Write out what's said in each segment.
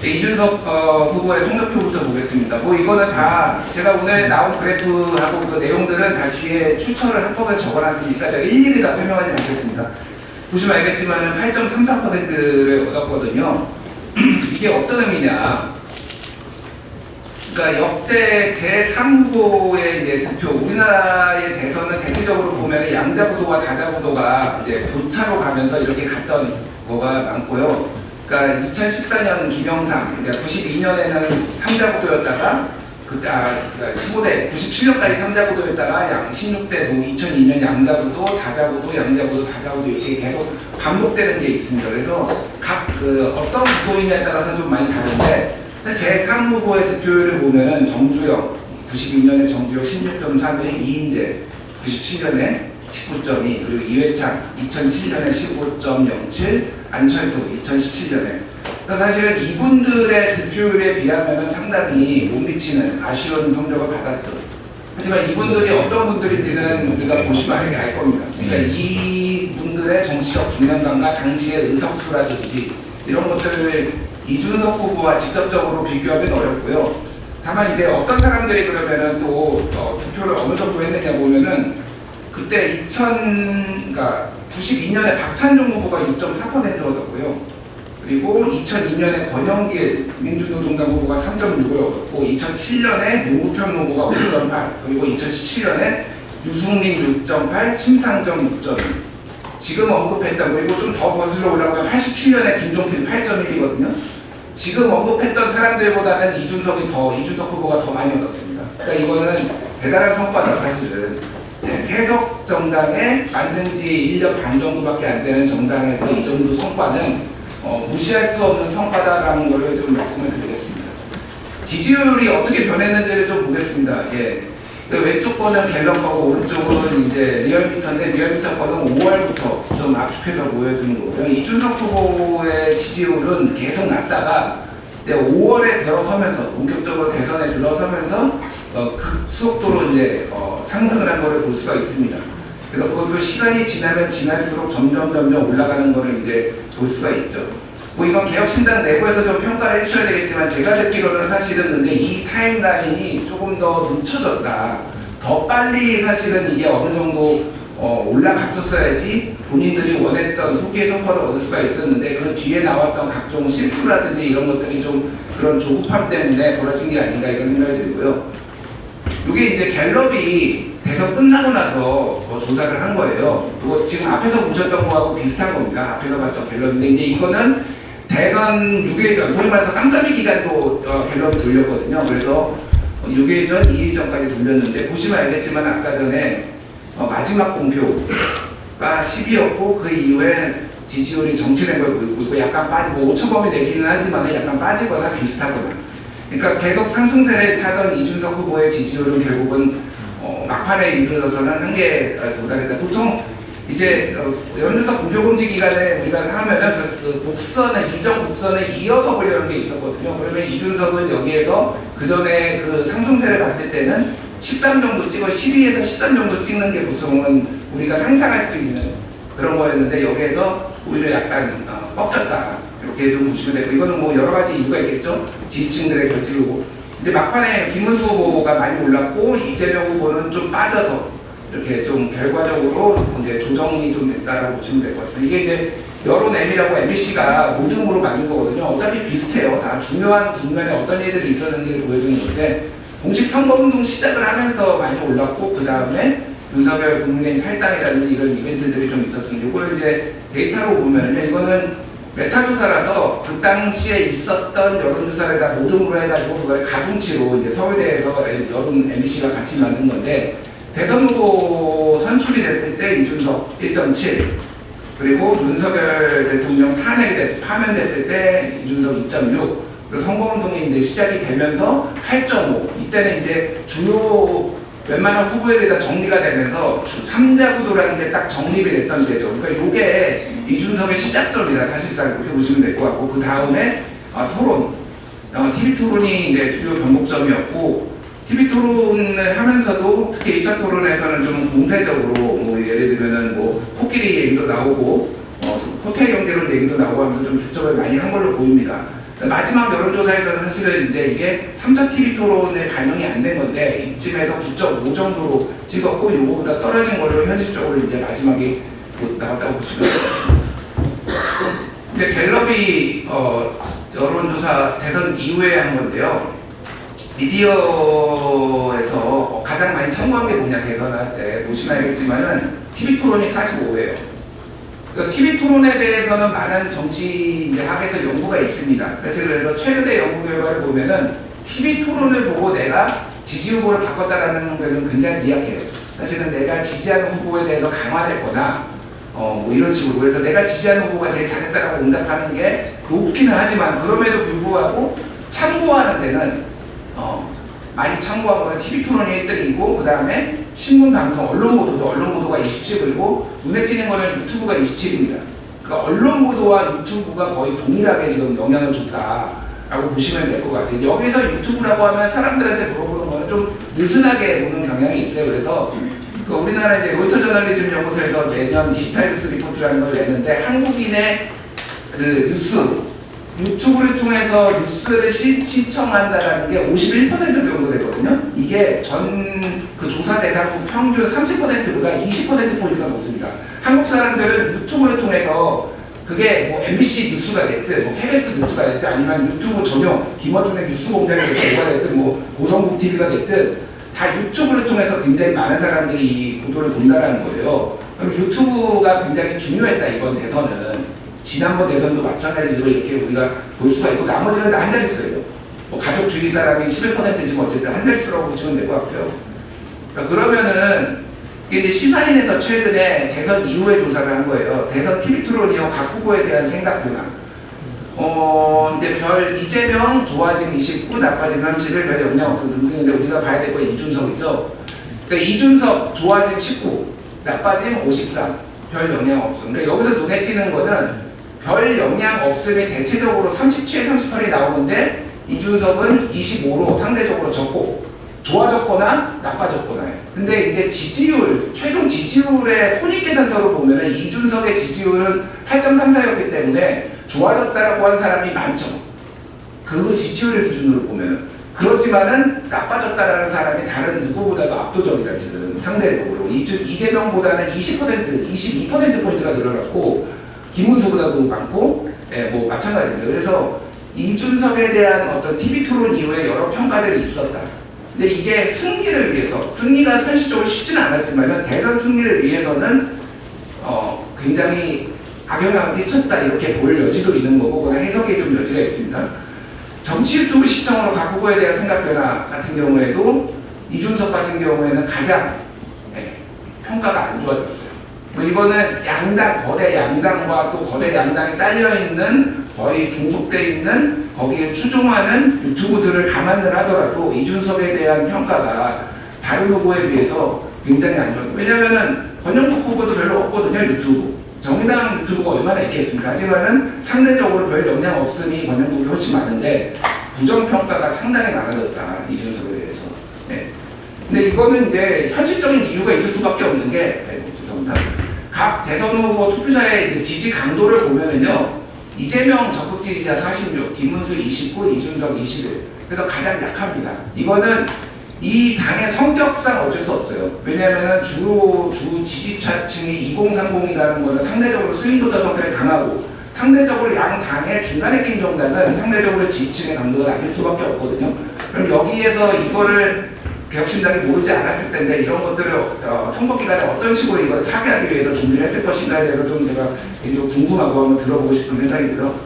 이준석 후보의 성적표부터 보겠습니다. 뭐 이거는 다 제가 오늘 나온 그래프하고 그 내용들은 다 뒤에 출처를 한꺼번에 적어놨으니까 제가 일일이 다 설명하지 않겠습니다. 보시면 알겠지만 8.33%를 얻었거든요. 이게 어떤 의미냐? 그러니까 역대 제3후보의 이제 득표, 우리나라의 대선은 대체적으로 보면 양자구도와 다자구도가 이제 교차로 가면서 이렇게 갔던 거가 많고요. 그러니까 2014년 김영삼, 그러니까 92년에는 3자구도였다가 그때 15대 97년까지 3자구도였다가 양 16대 노 2002년 양자구도, 다자구도, 양자구도, 다자구도 이렇게 계속 반복되는 게 있습니다. 그래서 각 그 어떤 구도이냐에 따라서 좀 많이 다른데 제3후보의 득표율을 보면은 정주영 92년에 정주영 16.31, 이인재 97년에 19.2, 그리고 이회창 2007년에 15.07, 안철수 2017년에. 사실은 이분들의 득표율에 비하면 상당히 못 미치는 아쉬운 성적을 받았죠. 하지만 이분들이 어떤 분들인지는 우리가 보시면 알 겁니다. 그러니까 이분들의 정치적 중량감과 당시의 의석수라든지 이런 것들을 이준석 후보와 직접적으로 비교하면 어렵고요. 다만 이제 어떤 사람들이 그러면은 또 득표를 어느 정도 했느냐 보면은 그때 92년에 박찬종 후보가 6.4% 얻었고요. 그리고 2002년에 권영길 민주노동당 후보가 3.6을 얻었고 2007년에 노무현 후보가 5.8, 그리고 2017년에 유승민 6.8, 심상정 6.2. 지금 언급했던, 그리고 좀 더 거슬러 올라가면 87년에 김종필 8.1이거든요. 지금 언급했던 사람들보다는 이준석 후보가 더 많이 얻었습니다. 그러니까 이거는 대단한 성과다, 사실은. 세석 정당에 만든 지 1년 반 정도밖에 안 되는 정당에서 이 정도 성과는 무시할 수 없는 성과다라는 것을 좀 말씀을 드리겠습니다. 지지율이 어떻게 변했는지를 좀 보겠습니다. 예. 왼쪽 거는 갤럽 거고 오른쪽은 이제 리얼미터인데 리얼미터 거는 5월부터 좀 압축해서 보여주는 거고요. 이준석 후보의 지지율은 계속 낮다가 5월에 들어서면서 본격적으로 대선에 들어서면서 급속도로 이제 상승을 한 것을 볼 수가 있습니다. 그래서 그것도 시간이 지나면 지날수록 점점 올라가는 것을 이제 볼 수가 있죠. 뭐 이건 개혁신당 내부에서 좀 평가를 해주셔야 되겠지만 제가 듣기로는 사실은 근데 이 타임라인이 조금 더 늦춰졌다. 더 빨리 사실은 이게 어느 정도 올라갔었어야지 본인들이 원했던 소기의 성과를 얻을 수가 있었는데 그 뒤에 나왔던 각종 실수라든지 이런 것들이 좀 그런 조급함 때문에 벌어진 게 아닌가 이런 생각이 들고요. 이게 이제 갤럽이 대선 끝나고 나서 조사를 한 거예요. 그거 지금 앞에서 보셨던 거하고 비슷한 겁니다. 앞에서 봤던 갤럽인데 이제 이거는 대선 6일 전, 소위 말해서 깜깜이 기간도 갤럽이 돌렸거든요. 그래서 6일 전, 2일 전까지 돌렸는데 보시면 알겠지만 아까 전에 마지막 공표가 10이었고 그 이후에 지지율이 정치된 걸 보이고 있고 약간 빠지고 오차범위 내기는 하지만 약간 빠지거나 비슷하거나. 그러니까 계속 상승세를 타던 이준석 후보의 지지율은 결국은 막판에 이르러서는 한계에 도달했다. 보통 이제 여론조사 공표공지 기간에 우리가 하면은 그 곡선을 이전 곡선을 이어서 보려는 게 있었거든요. 그러면 이준석은 여기에서 그 전에 그 상승세를 봤을 때는 13 정도 찍어 12에서 13 정도 찍는 게 보통은 우리가 상상할 수 있는 그런 거였는데 여기에서 오히려 약간 꺾였다. 이렇게 좀 보시면 되고 이거는 뭐 여러 가지 이유가 있겠죠. 지지층들의 결집이고 이제 막판에 김문수 후보가 많이 올랐고 이재명 후보는 좀 빠져서 이렇게 좀 결과적으로 이제 조정이 좀 됐다라고 보시면 될 것 같습니다. 이게 이제 여론M이라고 MBC가 모둠으로 만든 거거든요. 어차피 비슷해요. 다 중요한 국면에 어떤 일들이 있었는지를 보여주는 건데 공식 선거운동 시작을 하면서 많이 올랐고 그 다음에 윤석열 국민의힘 탈당이라는 이런 이벤트들이 좀 있었습니다. 이걸 이제 데이터로 보면요. 이거는 메타조사라서 그 당시에 있었던 여론조사를 다 모둠으로 해가지고 그걸 가중치로 이제 서울대에서 여론 MBC가 같이 만든 건데 대선 후보 선출이 됐을 때 이준석 1.7 그리고 윤석열 대통령 파면됐을 때 이준석 2.6 그리고 선거운동이 이제 시작이 되면서 8.5 이때는 이제 주요 웬만한 후보에 다 정리가 되면서 3자 구도라는 게 딱 정립이 됐던 때죠. 그러니까 이게 이준석의 시작점이다. 사실상 그렇게 보시면 될 것 같고 그 다음에 토론, TV 토론이 이제 주요 변곡점이었고 TV 토론을 하면서도 특히 1차 토론에서는 좀 공세적으로 뭐 예를 들면은 뭐 코끼리 얘기도 나오고 호텔 경제론 얘기도 나오고 하면서 좀 득점을 많이 한 걸로 보입니다. 마지막 여론조사에서는 사실은 이제 이게 3차 TV 토론에 반영이 안 된 건데 이쯤에서 9.5 정도로 찍었고 요거보다 떨어진 걸로 현실적으로 이제 마지막에 나왔다고 보시면 돼요. 근데 갤럽이 여론조사 대선 이후에 한 건데요. 미디어에서 가장 많이 참고한 게 뭐냐 대선할 때 보시면 알겠지만은 TV 토론이 45예요. TV 토론에 대해서는 많은 정치 학에서 연구가 있습니다. 그래서 최근의 연구 결과를 보면은 TV 토론을 보고 내가 지지 후보를 바꿨다라는 거는 굉장히 미약해요. 사실은 내가 지지하는 후보에 대해서 강화됐거나 뭐 이런 식으로 그래서 내가 지지하는 후보가 제일 잘했다라고 응답하는 게 웃기는 하지만 그럼에도 불구하고 참고하는 데는 많이 참고한 거는 TV 토론이 1등이고 그 다음에 신문 방송 언론 보도가 27이고 눈에 띄는 거는 유튜브가 27입니다. 그러니까 언론 보도와 유튜브가 거의 동일하게 지금 영향을 줬다라고 보시면 될 것 같아요. 여기서 유튜브라고 하면 사람들한테 물어보는 거는 좀 느슨하게 보는 경향이 있어요. 그래서 우리나라 이제 로이터 저널리즘 연구소에서 매년 디지털 뉴스 리포트라는 걸 내는데 한국인의 그 뉴스 유튜브를 통해서 뉴스를 시청한다라는 게 51% 정도 되거든요. 이게 전 그 조사 대상국 평균 30%보다 20%포인트가 높습니다. 한국 사람들은 유튜브를 통해서 그게 뭐 MBC 뉴스가 됐든 뭐 KBS 뉴스가 됐든 아니면 유튜브 전용 김어준의 뉴스 공장이 됐든 뭐가 됐든 뭐 고성국 TV가 됐든 다 유튜브를 통해서 굉장히 많은 사람들이 이 보도를 본다라는 거예요. 그럼 유튜브가 굉장히 중요했다 이번 대선은. 지난번 대선도 마찬가지로 이렇게 우리가 볼 수가 있고 나머지는 다 한 자릿수예요. 뭐 가족 주위 사람이 11%인지 뭐 어쨌든 한 자릿수라고 보시면 될 것 같고요. 그러면은 이게 이제 시사인에서 최근에 대선 이후에 조사를 한 거예요. 대선 TV 토론이요 각 후보에 대한 생각 변화. 이제 별 이재명 좋아짐 29, 나빠짐 31, 별 영향 없음 등등인데 우리가 봐야 될 거 이준석이죠. 그러니까 이준석 좋아짐 19, 나빠짐 53, 별 영향 없음. 그러니까 여기서 눈에 띄는 거는 별 영향 없음이 대체적으로 37, 38이 나오는데 이준석은 25로 상대적으로 적고 좋아졌거나 나빠졌거나. 근데 이제 지지율, 최종 지지율의 손익계산서로 보면은 이준석의 지지율은 8.34였기 때문에 좋아졌다라고 하는 사람이 많죠. 그 지지율을 기준으로 보면은. 그렇지만은 나빠졌다라는 사람이 다른 누구보다도 압도적이다 지금 상대적으로. 이재명보다는 20%, 22%포인트가 늘어났고 김문수보다도 많고 뭐 마찬가지입니다. 그래서 이준석에 대한 어떤 TV 토론 이후에 여러 평가들이 있었다. 근데 이게 승리를 위해서, 승리가 현실적으로 쉽지는 않았지만 대선 승리를 위해서는 굉장히 악영향을 끼쳤다 이렇게 볼 여지도 있는 거고 그냥 해석에 좀 여지가 있습니다. 정치 유튜브 시청으로 각 후보에 대한 생각 변화 같은 경우에도 이준석 같은 경우에는 가장 평가가 안 좋아졌어요. 뭐 이거는 양당, 거대 양당과 또 거대 양당이 딸려있는 거의 중속돼 있는 거기에 추종하는 유튜브들을 감안을 하더라도 이준석에 대한 평가가 다른 후보에 비해서 굉장히 안 좋아요. 왜냐면은 권영국 후보도 별로 없거든요, 유튜브. 정의당 유튜브가 얼마나 있겠습니까? 하지만은 상대적으로 별 영향 없음이 권영국이 훨씬 많은데 부정평가가 상당히 많아졌다, 이준석에 대해서. 네. 근데 이거는 이제 현실적인 이유가 있을 수밖에 없는 게, 죄송합니다. 각 대선 후보 투표자의 지지 강도를 보면은요, 이재명 적극 지지자 46, 김문수 29, 이준석 21. 그래서 가장 약합니다. 이거는 이 당의 성격상 어쩔 수 없어요. 왜냐하면 주 지지자층이 2030이라는 거는 상대적으로 스윙보다 성격이 강하고 상대적으로 양 당의 중간에 낀 정당은 상대적으로 지지층의 강도가 낮을 수밖에 없거든요. 그럼 여기에서 이거를 개혁신당이 모르지 않았을 텐데 이런 것들을 선거 기간에 어떤 식으로 이걸 타개하기 위해서 준비를 했을 것인가에 대해서 좀 제가 굉장히 궁금하고 한번 들어보고 싶은 생각이고요.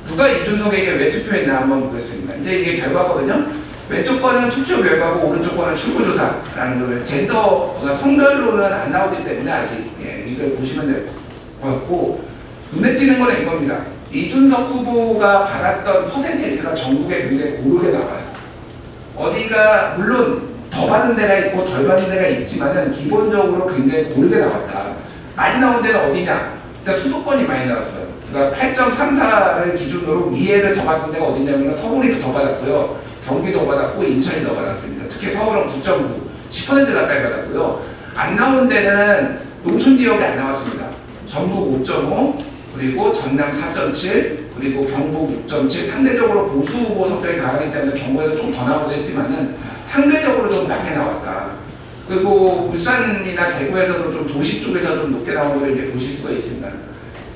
누가 이준석에게 왜 투표했나 한번 보겠습니다. 이제 이게 결과거든요. 왼쪽 거는 투표 결과고 오른쪽 거는 출구조사라는 거를 젠더가 성별로는 안 나오기 때문에 아직 이걸 보시면 될 것 같고 눈에 띄는 거는 이겁니다. 이준석 후보가 받았던 퍼센테이지가 전국에 굉장히 고르게 나와요. 어디가 물론 더 받은 데가 있고 덜 받은 데가 있지만은 기본적으로 굉장히 고르게 나왔다. 많이 나온 데는 어디냐? 일단 수도권이 많이 나왔어요. 그러니까 8.34를 기준으로 위에를 더 받은 데가 어디냐면 서울이 더 받았고요. 경기도 더 받았고 인천이 더 받았습니다. 특히 서울은 9.9, 10% 가까이 받았고요. 안 나온 데는 농촌 지역이 안 나왔습니다. 전북 5.5, 그리고 전남 4.7, 그리고 경북 6.7, 상대적으로 보수 후보 성격이 강하기 때문에 경북에서 좀 더 나오긴 했지만은 상대적으로 좀 낮게 나왔다. 그리고 울산이나 대구에서도 좀 도시 쪽에서 좀 높게 나온 걸 이제 보실 수가 있습니다.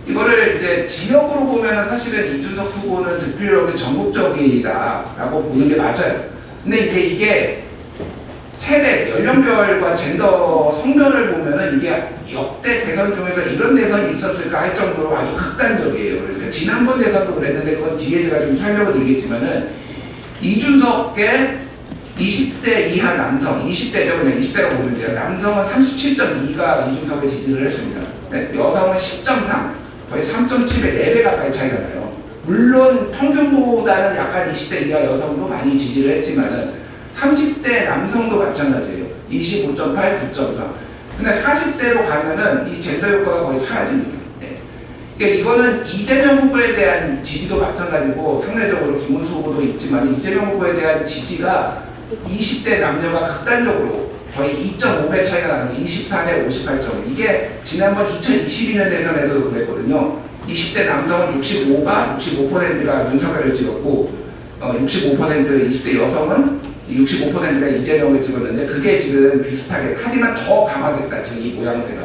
이거를 이제 지역으로 보면은 사실은 이준석 후보는 득표율이 전국적이다라고 보는 게 맞아요. 근데 이게 세대, 연령별과 젠더, 성별을 보면은 이게 역대 대선 중에서 이런 대선이 있었을까 할 정도로 아주 극단적이에요. 그러니까 지난번 대선도 그랬는데 그건 뒤에 제가 좀 설명을 드리겠지만은 이준석의 20대 이하 남성, 20대죠. 그냥 20대라고 보면 돼요. 남성은 37.2가 이준석을 지지를 했습니다. 여성은 10.3, 거의 3.7의 4배 가까이 차이가 나요. 물론 평균보다는 약간 20대 이하 여성도 많이 지지를 했지만은 30대 남성도 마찬가지예요. 25.8, 9.4. 근데 40대로 가면은 이 젠더 효과가 거의 사라집니다. 네. 그러니까 이거는 이재명 후보에 대한 지지도 마찬가지고 상대적으로 김문수 후보도 있지만 이재명 후보에 대한 지지가 20대 남녀가 극단적으로 거의 2.5배 차이가 나는 24대 58점. 이게 지난번 2022년 대선에서도 그랬거든요. 20대 남성은 65%가 윤석열을 찍었고 65% 20대 여성은 65%가 이재명을 찍었는데 그게 지금 비슷하게 하지만 더 강화됐다. 지금 이 모양새가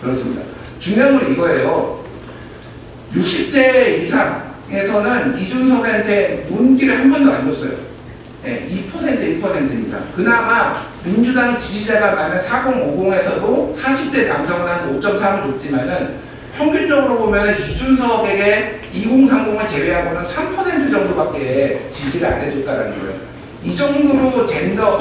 그렇습니다. 중요한 건 이거예요. 60대 이상에서는 이준석한테 눈길을 한 번도 안 줬어요. 네, 1%입니다. 그나마 민주당 지지자가 많은 4050에서도 40대 남성은 한 5.3을 줬지만은 평균적으로 보면 이준석에게 2030을 제외하고는 3% 정도밖에 지지를 안 해줬다는 거예요. 이 정도로 젠더,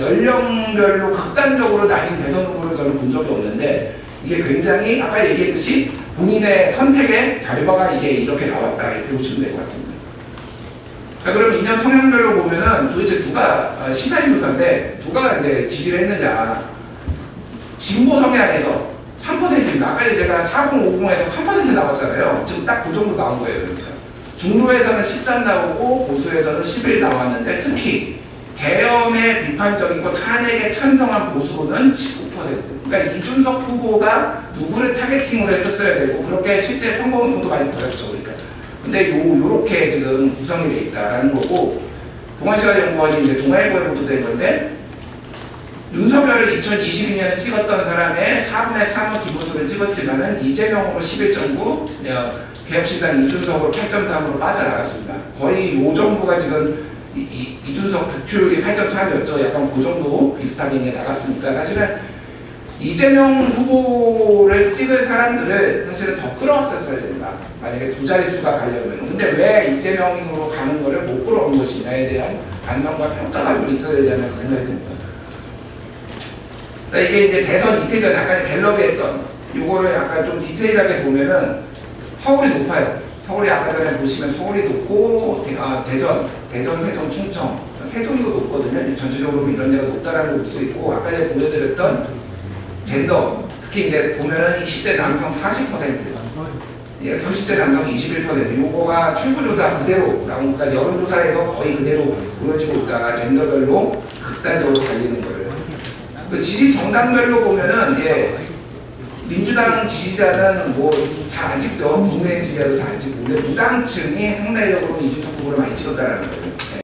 연령별로 극단적으로 나뉜 대선 후보를 저는 본 적이 없는데 이게 굉장히 아까 얘기했듯이 본인의 선택의 결과가 이게 이렇게 나왔다 이렇게 보시면 될 것 같습니다. 자, 그럼 이념 성향별로 보면은 도대체 누가 시사인조사인데 누가 이제 지지를 했느냐? 진보 성향에서 3%입니다. 아까 제가 4050에서 3% 나왔잖아요. 지금 딱 그 정도 나온 거예요. 그러니까. 중도에서는 13 나오고 보수에서는 11 나왔는데 특히 계엄에 비판적이고 탄핵에 찬성한 보수는 19%. 그러니까 이준석 후보가 누구를 타겟팅으로 했었어야 되고 그렇게 실제 선거운동도 많이 벌였죠. 그러니까. 근데 요렇게 지금 구성이 돼 있다라는 거고 동아시아연구원이 이제 동아일보에 보도된 건데 윤석열을 2022년에 찍었던 사람의 4분의 3은 기부수를 찍었지만은 이재명으로 11.9, 개혁신당 이준석으로 8.3으로 빠져나갔습니다. 거의 요 정도가 지금 이준석 득표율이 8.3이었죠. 약간 그 정도 비슷하게 나갔으니까 사실은 이재명 후보를 찍을 사람들을 사실은 더 끌어왔었어야 된다. 만약에 두 자릿수가 가려면. 근데 왜 이재명으로 가는 거를 못 끌어온 것이냐에 대한 반성과 평가가 좀 있어야 되지 않나 생각이 듭니다. 이게 이제 대선 이틀 전에 아까 갤럽이 했던 요거를 약간 좀 디테일하게 보면은 서울이 높아요. 서울이 아까 전에 보시면 서울이 높고 대전, 세종, 충청, 세종도 높거든요. 전체적으로 이런 데가 높다라는 걸 볼 수 있고 아까 전에 보여드렸던 젠더 특히 이제 보면은 20대 남성 40%, 30대 남성 21%. 요거가 출구조사 그대로 나오니까 여론조사에서 거의 그대로 보여지고 있다가 젠더별로 극단적으로 달리는 거예요. 그 지지 정당별로 보면은 민주당 지지자는 뭐 잘 안 찍죠. 국민의힘 지지자도 잘 안 찍고 근데 무당층이 상대적으로 이준석 후보를 많이 찍었다라는 거예요.